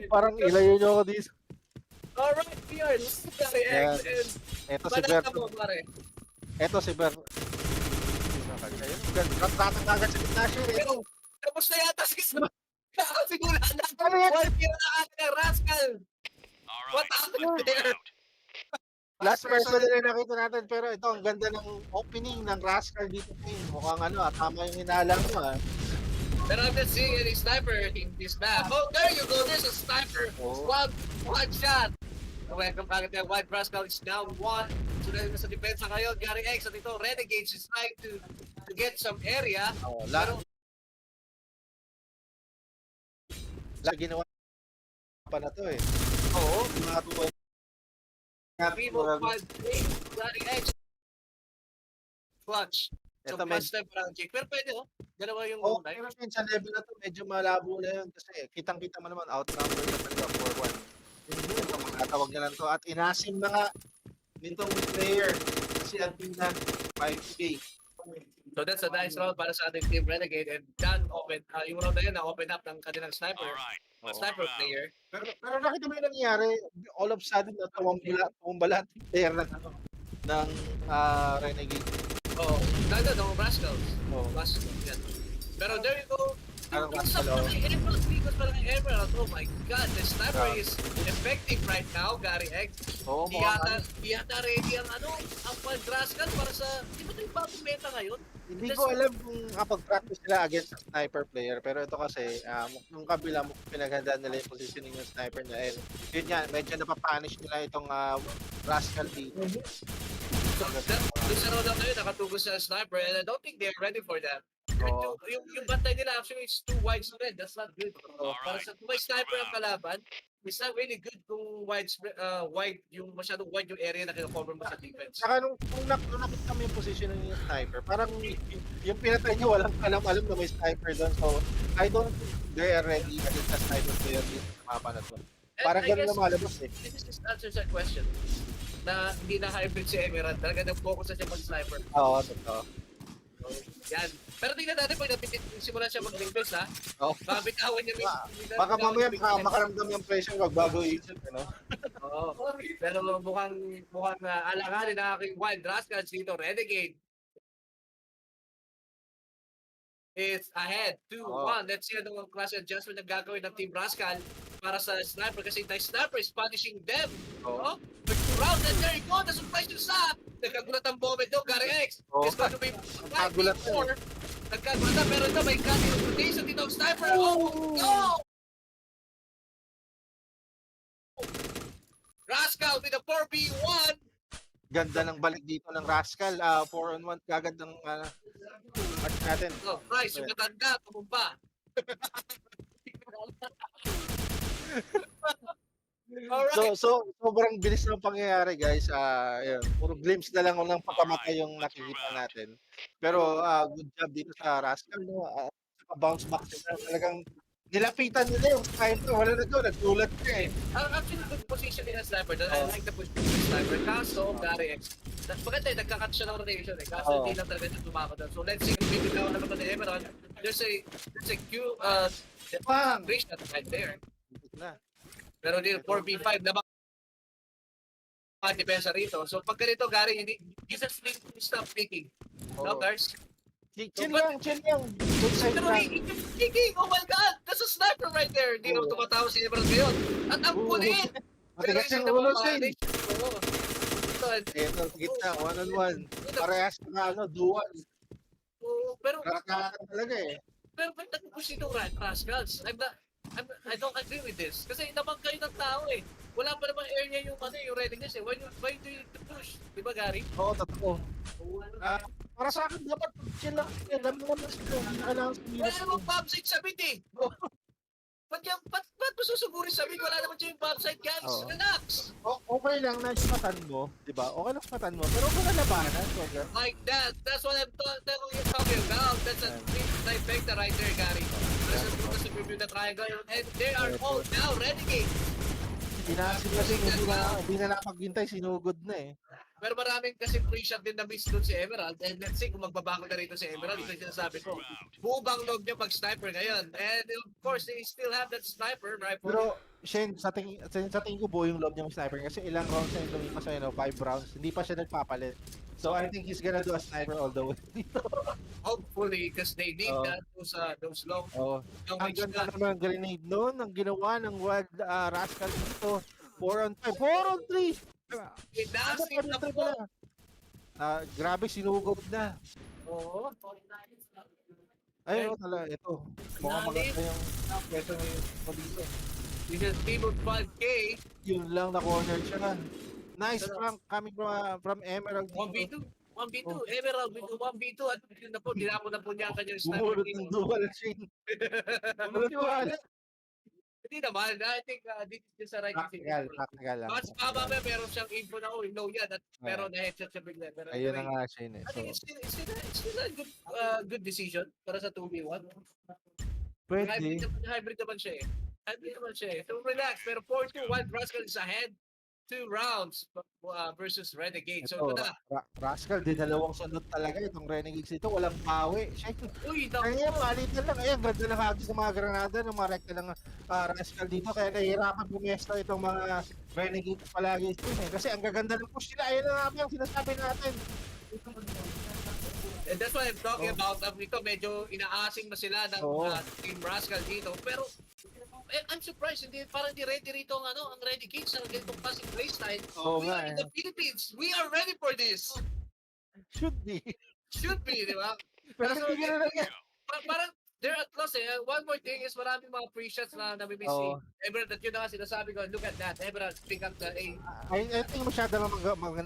Parang ilayo nyo ako dito. Alright, PR. Yan. And Eto si Bert. banata mo, pare. Eto si Bert. Ayun, ratang agad sa gitna siya. Pero, tapos na yata si siguro na. Ano yan? One kill na ata, Rascal. What happened there? Last person na rin nakita natin, pero ito, ang ganda ng opening ng Rascal dito. Mukhang ano, tama yung hinalang mo. Pero I'm not seeing any sniper in this map. Oh, there you go. There's a sniper. Oh. One shot. Welcome back at White Rascal is down one. So dahil sa depensa ngayon, Gary X at ito, Renegades is trying to get some area. Oh, Pero, ginawa pa na to eh. oo. Mga tuwa. Vivo 5 Gary X. Clutch. So, Ito, plus time parang Jake. Pero pwede, oh. Dalawa yung Oh, knife. pero sa level na to, medyo malabo na yun kasi kitang-kita mo naman, outnumber na talaga 4-1. Ito, magtatawag na lang to. At inasim na nga nitong player si Antina 5K. So that's a nice round para sa ating team Renegade and Dan open, yung round na yun na-open up ng kanilang sniper, sniper player. Pero nakita mo yung nangyari, all of a sudden, tumambala at player ng Renegade. Oh, daga no, Rascals. Oh. Rascals, yan. Pero there you go. Anong Isa Rascal, pa oh? ng Emerald, because pa ng Emerald. Oh my God, the sniper is effective right now, Gary X. Oo, Di yata ready ang ang Wild Rascal para sa, di ba ito yung bagong meta ngayon? Hindi ko alam kung kapag-practice sila against a sniper player, pero ito kasi, yung kabila mo, pinaghandaan nila yung positioning ng sniper niya. And yun yan, medyo napapanish nila itong Rascal dito. Doon sa round na yun, nakatugos sa sniper and I don't think they're ready for that. Oo. Yung bantay nila actually is too widespread. That's not good. Para sa kung may sniper ang kalaban, it's not really good kung wide, yung masyadong wide yung area na kinocover mo sa defense. Saka nung nakita mo yung positioning ng sniper, parang yung pinatay niya walang alam na may sniper doon. So, I don't think they are ready against a sniper player dito sa mapa na to. Parang And I ganun guess na malabas eh. This just answers that question. Na hindi na hybrid si Emerald. Talaga nag-focus na siya mag-sniper. Oo, totoo. Yan. Pero tingnan natin pag simula siya mag-defense ha. Oo. Baka bitawan niya. Baka mamaya makaramdam ng pressure, magbago isip, ano? Oo. Pero mukhang alanganin na aking Wild Rascals dito. Renegade is ahead 2-1. Let's see anong klase adjustment na gagawin ng Team Rascal para sa sniper kasi the sniper is punishing them. Oo. For 2 rounds and there you go. The surprise yung sa nagkagulat ang moment daw, Gary X. Oo. It's going to be Nagkagulat na 5-4. Nagkagulat na pero ito may cutting rotation dito ang sniper. Oh no! Rascal with a 4v1. Ganda ng balik dito ng Rascal. 4-on-1 kagad ng match natin. Oh, Bryce, yung matanda, tumumpa. Alright. So sobrang bilis ng pangyayari, guys. Ayun, puro glimpse na lang ng pagkamatay yung nakikita natin. Pero good job dito sa Rascal, no. Bounce back sila. Talagang nilapitan nila yung sniper. Wala na doon, nagdulat ka eh. Actually, good position in a sniper. I like the position in a sniper. Kaso, Gary X, maganda eh, nagkakat siya ng rotation eh. Kaso hindi lang talaga siya tumakas. So let's see kung bibigyan na naman ni Emerald. There's a Q, Bang! range na right there. Na. Pero hindi, 4v5 na ba? Depensa rito. So pag ganito, Gary, hindi, just stop picking. No, guards? Chill lang. Good side Pero lang. picking, oh my God! That's a sniper right there! Hindi naman tumatawa si Emerald ngayon. At ang kulit! Matigas yung ulo, Shane. Ito, gitna, 1-on-1. Parehas na dual. Pero Nakakakata talaga eh. Pero ba't nag-push itong Rascals? I don't agree with this. Kasi naman kayo ng tao eh. Wala pa naman area yung yung readiness eh. Why do you need to push? Di ba, Gary? Oo, totoo. Para sa akin, dapat chill lang. Alam mo naman sila. Hindi kailangan sa Wala minus. namang bomb site sa mid eh. Ba't mo susugurin sa mid? Wala naman dyan yung bomb site, guys. Oo. Relax. Okay lang na spatan mo, di ba? Okay lang spatan mo, pero huwag mo na labanan. Like that. That's what I'm talking about. That's a trifecta right there, Gary. That's a Bermuda Triangle. And they are all now renegade. Hindi na sila hindi na napaghintay, sinugod na eh. Pero maraming kasi free shot din na miss doon si Emerald. And let's see kung magbabago na rito si Emerald. Ito yung sinasabi ko. Buo bang log niya pag-sniper ngayon? And of course, they still have that sniper rifle. Pero, Shane, sa tingin ko buo yung loob niya sniper kasi ilang rounds na yung lumipas na 5 rounds. Hindi pa siya nagpapalit. So, I think he's gonna do a sniper all the way dito. Hopefully, because they need Oo. that, those long, Oh, long ang range ganda shots. naman ng grenade noon, ang ginawa ng Wild Rascal dito. 4 on 5, 4 on 3! Inasin na po. Grabe, sinugod na. Oo. Ayun, talaga, ito. Mukhang Nalit. maganda yung pwesto mo dito. This is Team of 5K. Yun lang na corner siya. Nice prank coming from Emerald. 1v2. 1v2. Oh. Emerald with 1v2. At yun na po, dinako na po niya ang kanyang sniper Bumulot dito. ng dual chain. Bumulot mo wala. Hindi naman. I think this is just a right decision. Practical lang. Mas mababa meron siyang info na, oh, no yan. At pero na-headshot siya bigla. Pero Ayun na anyway, nga Shane eh. I think So, it's still a good decision para sa 2v1. pwede. Hybrid naman siya eh. Hybrid naman siya eh. So relax. Pero 4-2, Wild Rascal is ahead. 2 rounds versus Renegade. So ito Ito, na. Rascal, dinalawang sunod talaga itong Renegades dito. Walang bawi. Shane, Uy, kaya palitan lang. Ayan, ganda ng hagis ng mga granada, ng mga rekta ng Rascal dito. Kaya nahihirapan pumesto itong mga Renegades palagi dito eh. Kasi ang gaganda ng push nila. Ayun na nga ba yung sinasabi natin. And that's what I'm talking about. Ito medyo inaasing na sila ng Oo. Team Rascal dito. Pero I'm surprised, hindi parang di ready rito ang ang Renegades sa ganitong klaseng playstyle. Oo We nga are in eh. the Philippines. We are ready for this. Should be. Should be, di ba? Pero hindi ka na lang. Parang they're at loss eh. One more thing is maraming mga free shots na namimiss si Oo. Emerald. At yun na nga sinasabi ko, look at that. Emerald pick up the A. I think masyado lang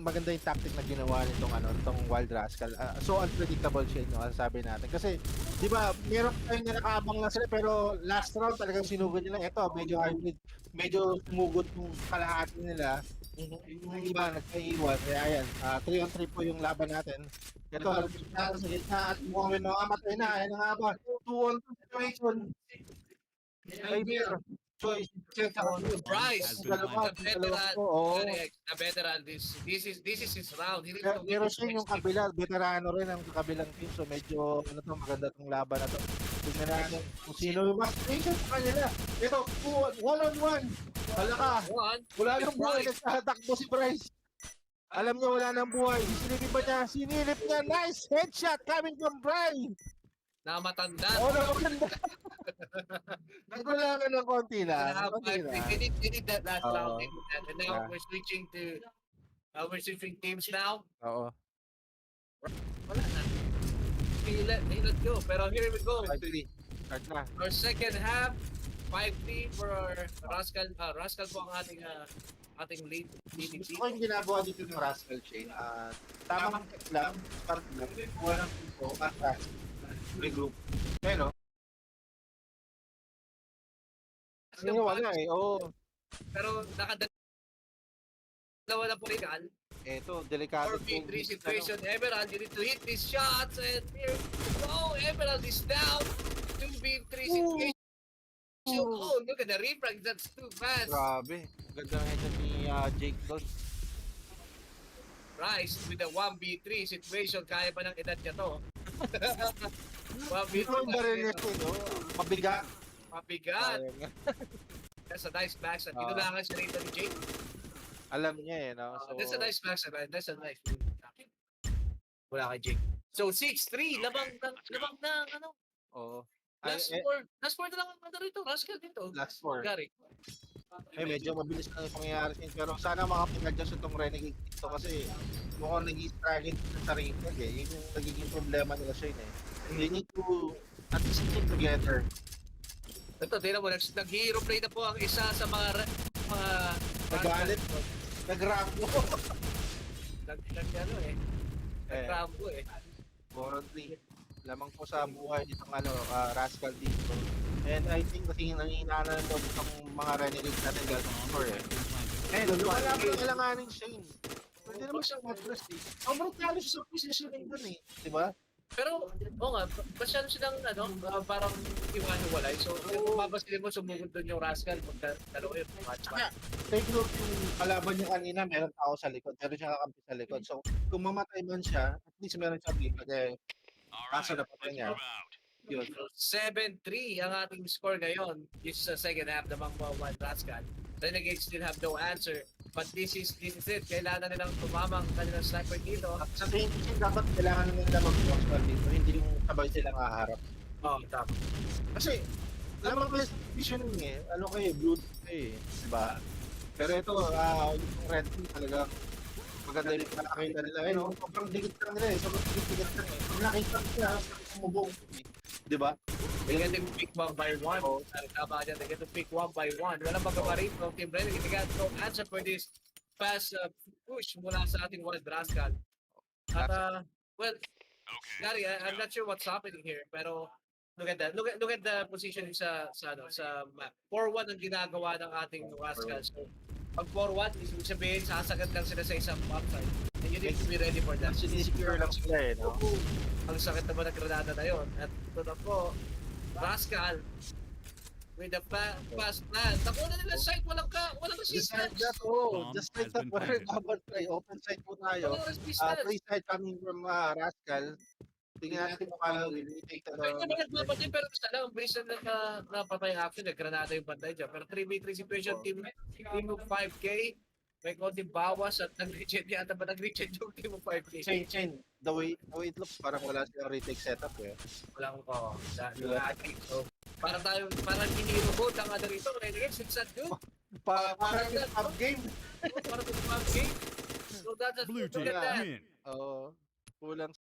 maganda yung tactic na ginawa nitong Wild Rascal. So unpredictable siya, no, ang sabi natin. Kasi, di ba, meron tayong nakaabang na sila, pero last round talagang sinugod nila. Ito, medyo hybrid, medyo sumugod yung kalahati nila. Yung iba, nagkaiwan. Kaya ayan, 3 on 3 po yung laban natin. Ito, sa gitna at mukhang may mamamatay na. Ayan na nga ba, 2 on 2 situation. Ay, beer. Choice. Bryce, the Dalawa, veteran. oo. Correct, the veteran. This is his round. He needs to win Pero this siya yung next game. kabila, veterano rin ang kabilang team. So medyo ano to, maganda tong laban na to. Tingnan natin kung sino yung mas patient sa kanila. Ito, 1-on-1. Wala ka. One. Wala nang buhay. Nagtatakbo si Bryce. Alam niya wala nang buhay. Sinilip ba niya? Sinilip niya. Nice headshot coming from Bryce. Na matanda. Oo, napaganda. Nagkulangan ng konti lang. Konti lang. They need that last Oo. round. They need that. And now Yeah. we're switching teams now. Oo. Wala na. They let go. Pero here we go. 5-3. Start na. Our second half, 5-3 for our Rascal. Rascal po ang ating leading Gusto team. ko yung ginagawa dito ng Rascal Chain. Tamang lang, start lang. Walang info at Rascal. Regroup. Pero, ano wala eh. Oo. Pero nakadalawa na po legal. Eto, delikado. 4v3 situation. Emerald, you need to hit these shots. And here we go. Emerald is down. 2v3 situation. Oh, look at the refrag. That's too fast. Grabe. Ganda ng headshot ni Jake doon. Rice with the 1v3 situation. Kaya pa ng edad niya to. 1v3. Dito yung baril niya no? Mabigat. Mabigat. Sayang nga. That's a nice match. At Oo. tinulangan siya rito ni Jake. Alam niya eh, no? So, That's a nice match. That's a nice move. Wala kay Jake. So 6-3. Labang na ano. Oo. Ay, Last four na lang ang ano rito. Rascal dito. last 4. Gary. Medyo mabilis na yung pangyayari sa inyo. Pero sana makapag-adjust itong Renegade dito kasi mukhang nag-i-struggle sa rated eh. Yun yung nagiging problema nila siya eh. They need to at least stick together. Ito, tingnan mo, nag-hero play na po ang isa sa mga Nagalit. Nag-rambo. Nag-ano eh. Nag-rambo eh. Currently, lamang po sa buhay nitong Rascal dito. And I think kasi nanginana na ito itong mga Renegades natin dahil sa score eh. Eh, wala mo yung kailanganin Shane. Pwede naman siyang mag-press eh. Ang brutalo siya sa positioning dun eh. Diba? Pero, oo nga, masyado silang, parang iwan-walay. So, kung mapapasilin mo, sumugod doon yung Rascal, magdalawa yung match-match. Take note yung kalaban niya kanina, meron tao sa likod, meron siyang kakampi sa likod. So, kung mamatay man siya, at least meron siyang backup. Eh, kaso napatay niya. Yun. 7-3 ang ating score ngayon. This is the second half ng mga Wild Rascal. Renegades still have no answer. But this is it. Kailangan nilang tumamang kanilang sniper dito. Sa tingin ko, dapat kailangan nila mag-prosper dito, hindi yung sabay silang haharap. Tama. Kasi, alam mo kayo sa positioning eh, ano kayo, blue kayo eh, diba? Pero ito, yung red team talaga, maganda yung nakakita nila. Eh, no? Sobrang dikit lang nila eh, sobrang dikit lang eh. Pag nakita nila, sumubong eh, diba? They get to pick one by one. Tama dyan, they get to pick one by one. Walang magawa rin from Team Renegade. They got no answer for this pass push mula sa ating Wild Rascal. At, well, Gary, I'm not sure what's happening here, pero look at that. Look at the position sa map. 4-1 ang ginagawa ng ating Rascal. So, pag 4-1, ibig sabihin, sasagad lang sila sa isang upside. And you need to be ready for that. Sinisecure lang sila eh, no? Ang sakit naman ng granada na yun. At ito po, Rascal, with the fast plan. Takuna nila side, walang Just like resistance. that, just like that, wala double play, open side po tayo. Walang resistance. Free side coming from Rascal. Tingnan natin kung paano i-take to Kaya the... naman nagpapatay, pero gusto lang, based na napatay action, granada yung pantay dyan. Pero 3v3 situation, team of 5K, may konting bawas at nag-reject yata ba nag-reject yung team of 5K? Chain. The way it looks, parang wala silang retake setup eh. Walang so, parang hinirobot ang ano rito, Renegades, it's not good. Parang yung pub game. Parang yung 5K. So that's Blue look team at that. win. Oo. Kulang